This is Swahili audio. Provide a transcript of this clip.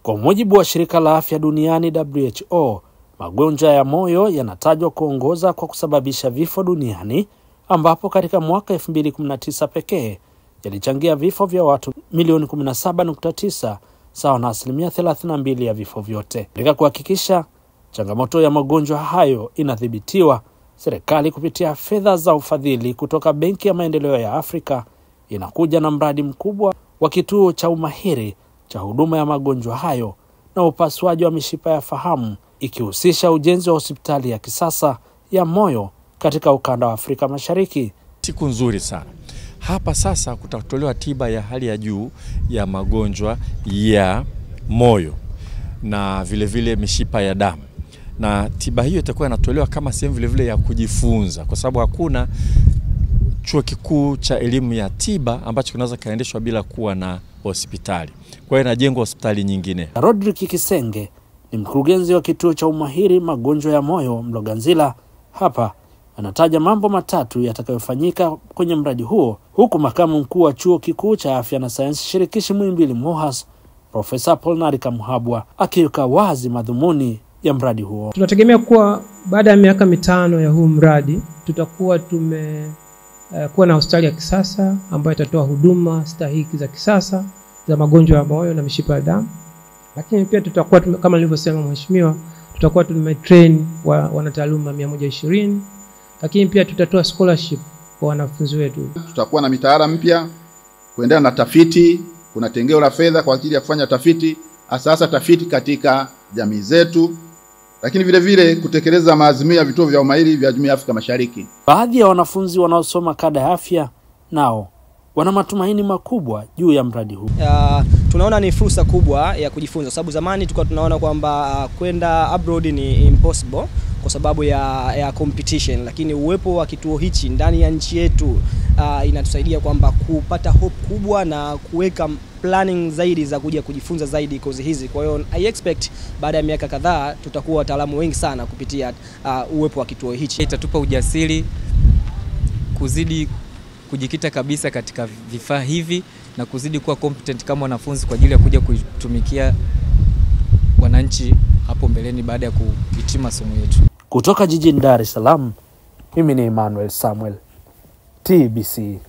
Kwa mujibu wa shirika la afya duniani WHO, magonjwa ya moyo yanatajwa kuongoza kwa kusababisha vifo duniani, ambapo katika mwaka 2019 pekee yalichangia vifo vya watu milioni 17.9, sawa na 32% ya vifo vyote. Katika kuhakikisha changamoto ya magonjwa hayo inadhibitiwa, serikali kupitia fedha za ufadhili kutoka Benki ya Maendeleo ya Afrika inakuja na mradi mkubwa wa kituo cha umahiri cha huduma ya magonjwa hayo na upasuaji wa mishipa ya fahamu, ikihusisha ujenzi wa hospitali ya kisasa ya moyo katika ukanda wa Afrika Mashariki. Siku nzuri sana. Hapa sasa kutatolewa tiba ya hali ya juu ya magonjwa ya moyo na vile vile mishipa ya damu. Na tiba hiyo itakuwa inatolewa kama sehemu vile vile ya kujifunza, kwa sababu hakuna chuo kikuu cha elimu ya tiba ambacho kinaweza kaendeshwa bila kuwa na hospitali. Kwa hiyo inajengwa hospitali nyingine. Rodrick Kisenge ni mkurugenzi wa kituo cha umahiri magonjwa ya moyo Mloganzila. Hapa anataja mambo matatu yatakayofanyika kwenye mradi huo, huku makamu mkuu wa chuo kikuu cha afya na sayansi shirikishi Muhimbili MUHAS, Profesa Polnari Kamuhabwa, akiweka wazi madhumuni ya mradi huo. Tunategemea kuwa baada ya miaka 5 ya huu mradi tutakuwa kuwa na hospitali ya kisasa ambayo itatoa huduma stahiki za kisasa za magonjwa ya moyo na mishipa ya damu. Lakini pia tutakuwa kama nilivyosema mheshimiwa, tutakuwa tumetrain wanataaluma 120. Lakini pia tutatoa scholarship kwa wanafunzi wetu. Tutakuwa na mitaala mpya kuendelea na tafiti, kuna tengeo la fedha kwa ajili ya kufanya tafiti, hasa tafiti katika jamii zetu, lakini vile vile kutekeleza maazimio ya vituo vya umahiri vya Jumuiya ya Afrika Mashariki. Baadhi ya wanafunzi wanaosoma kada ya afya nao wana matumaini makubwa juu ya mradi huu. Tunaona ni fursa kubwa ya kujifunza, sababu zamani tulikuwa tunaona kwamba kwenda abroad ni impossible kwa sababu ya competition, lakini uwepo wa kituo hichi ndani ya nchi yetu inatusaidia kwamba kupata hope kubwa na kuweka planning zaidi za kuja kujifunza zaidi kozi hizi. Kwa hiyo I expect baada ya miaka kadhaa tutakuwa wataalamu wengi sana kupitia uwepo wa kituo hichi. Itatupa ujasiri kuzidi kujikita kabisa katika vifaa hivi na kuzidi kuwa competent kama wanafunzi kwa ajili ya kuja kutumikia wananchi hapo mbeleni baada ya kuhitimu masomo yetu. Kutoka jijini Dar es Salaam, mimi ni Emmanuel Samuel, TBC.